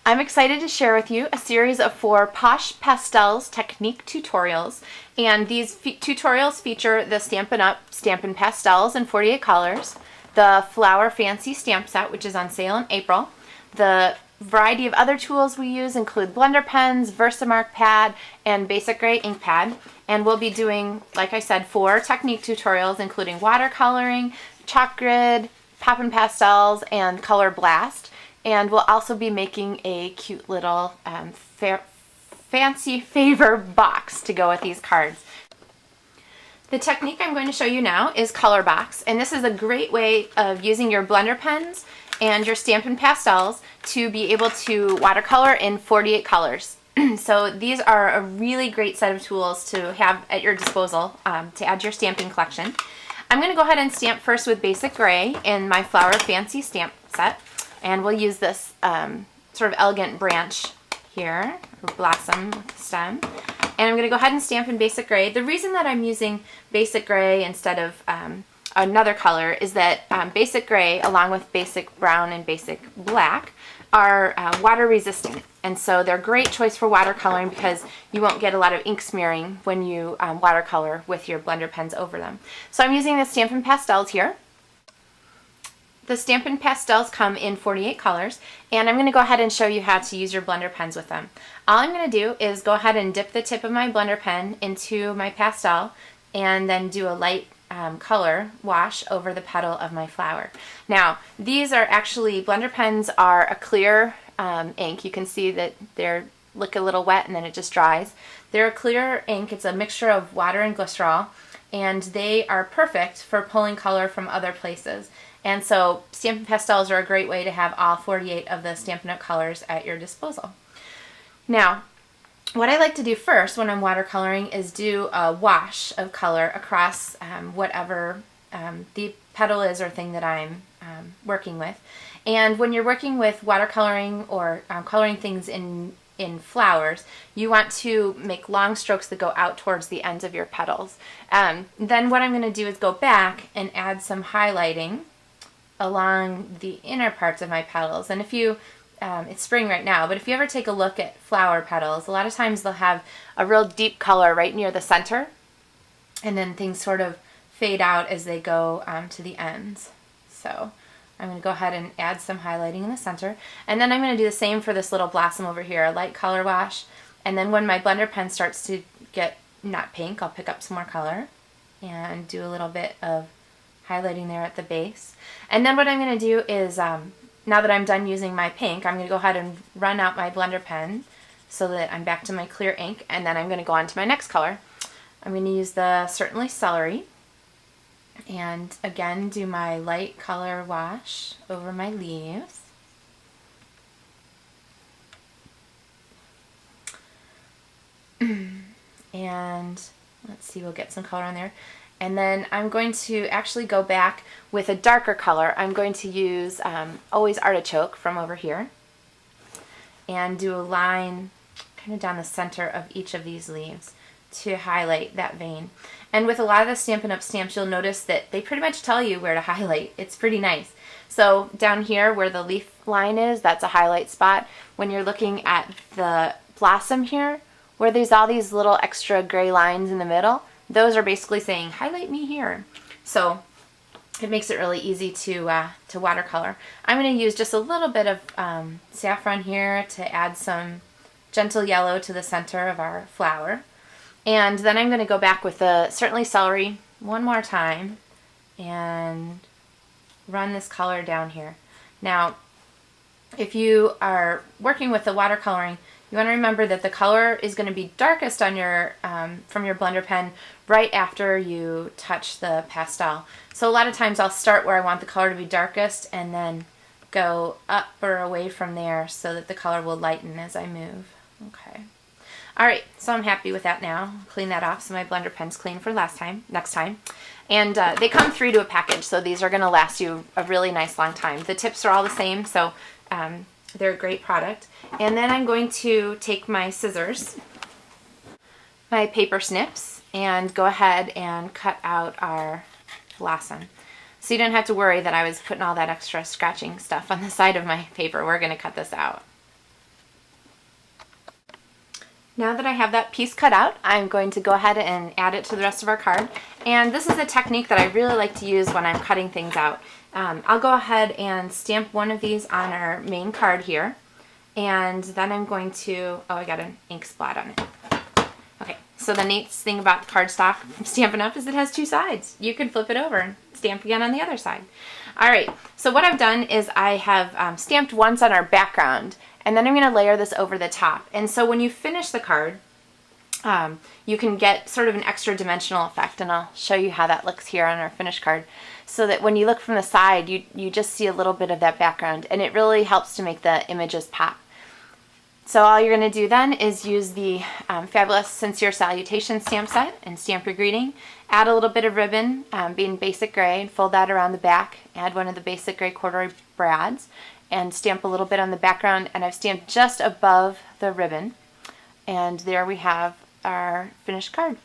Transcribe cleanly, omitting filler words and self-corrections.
I'm excited to share with you a series of 4 Posh Pastels technique tutorials, and these tutorials feature the Stampin' Up! Stampin' Pastels in 48 colors, the Flower Fancy stamp set, which is on sale in April. The variety of other tools we use include blender pens, Versamark pad, and basic gray ink pad. And we'll be doing, like I said, 4 technique tutorials including watercoloring, chalk grid, poppin' pastels, and color blast. And we'll also be making a cute little fancy favor box to go with these cards. The technique I'm going to show you now is Colorbox, and this is a great way of using your blender pens and your Stampin' Pastels to be able to watercolor in 48 colors. So these are a really great set of tools to have at your disposal to add to your stamping collection. I'm going to go ahead and stamp first with basic gray in my Flower Fancy stamp set. And we'll use this sort of elegant branch here, or blossom stem. And I'm going to go ahead and stamp in basic gray. The reason that I'm using basic gray instead of another color is that basic gray, along with basic brown and basic black, are water resistant. And so they're a great choice for watercoloring because you won't get a lot of ink smearing when you watercolor with your blender pens over them. So I'm using the Stampin' Pastels here. The Stampin' Pastels come in 48 colors, and I'm going to go ahead and show you how to use your blender pens with them. All I'm going to do is go ahead and dip the tip of my blender pen into my pastel and then do a light color wash over the petal of my flower. Now, these are actually, blender pens are a clear ink. You can see that they're look a little wet and then it just dries. They're a clear ink. It's a mixture of water and glycerol, and they are perfect for pulling color from other places. And so Stampin' Pastels are a great way to have all 48 of the Stampin' Up! Colors at your disposal. Now, what I like to do first when I'm watercoloring is do a wash of color across whatever the petal is or thing that I'm working with. And when you're working with watercoloring or coloring things in flowers, you want to make long strokes that go out towards the ends of your petals. Then what I'm going to do is go back and add some highlighting along the inner parts of my petals. And if you, it's spring right now, but if you ever take a look at flower petals, a lot of times they'll have a real deep color right near the center, and then things sort of fade out as they go to the ends. So I'm going to go ahead and add some highlighting in the center, and then I'm going to do the same for this little blossom over here, a light color wash, and then when my blender pen starts to get not pink, I'll pick up some more color and do a little bit of highlighting there at the base. And then what I'm going to do is, now that I'm done using my pink, I'm going to go ahead and run out my blender pen so that I'm back to my clear ink, and then I'm going to go on to my next color. I'm going to use the Certainly Celery, and again do my light color wash over my leaves. And let's see, we'll get some color on there. And then I'm going to actually go back with a darker color. I'm going to use Always Artichoke from over here and do a line kind of down the center of each of these leaves to highlight that vein. And with a lot of the Stampin' Up! Stamps, you'll notice that they pretty much tell you where to highlight. It's pretty nice. So down here where the leaf line is, that's a highlight spot. When you're looking at the blossom here, where there's all these little extra gray lines in the middle, those are basically saying, highlight me here. So it makes it really easy to watercolor. I'm going to use just a little bit of saffron here to add some gentle yellow to the center of our flower. And then I'm going to go back with the Certainly Celery one more time and run this color down here. Now, if you are working with the watercoloring, you want to remember that the color is going to be darkest on your from your blender pen right after you touch the pastel. So a lot of times I'll start where I want the color to be darkest and then go up or away from there so that the color will lighten as I move. Okay. Alright, so I'm happy with that now. Clean that off so my blender pen's clean for next time. And they come 3 to a package, so these are going to last you a really nice long time. The tips are all the same, so they're a great product. And then I'm going to take my scissors, my paper snips, and go ahead and cut out our blossom. So you don't have to worry that I was putting all that extra scratching stuff on the side of my paper. We're going to cut this out. Now that I have that piece cut out, I'm going to go ahead and add it to the rest of our card. And this is a technique that I really like to use when I'm cutting things out. I'll go ahead and stamp one of these on our main card here. And then I'm going to, oh, I got an ink spot on it. Okay, so the neat thing about cardstock from Stampin' Up! Is it has two sides. You can flip it over and stamp again on the other side. Alright, so what I've done is I have stamped once on our background, and then I'm going to layer this over the top. And so when you finish the card, you can get sort of an extra dimensional effect, and I'll show you how that looks here on our finished card, so that when you look from the side, you just see a little bit of that background, and it really helps to make the images pop. So all you're going to do then is use the fabulous Sincere Salutation stamp set and stamp your greeting. Add a little bit of ribbon, being basic gray, and fold that around the back. Add one of the basic gray corduroy brads and stamp a little bit on the background, and I've stamped just above the ribbon. And there we have our finished card.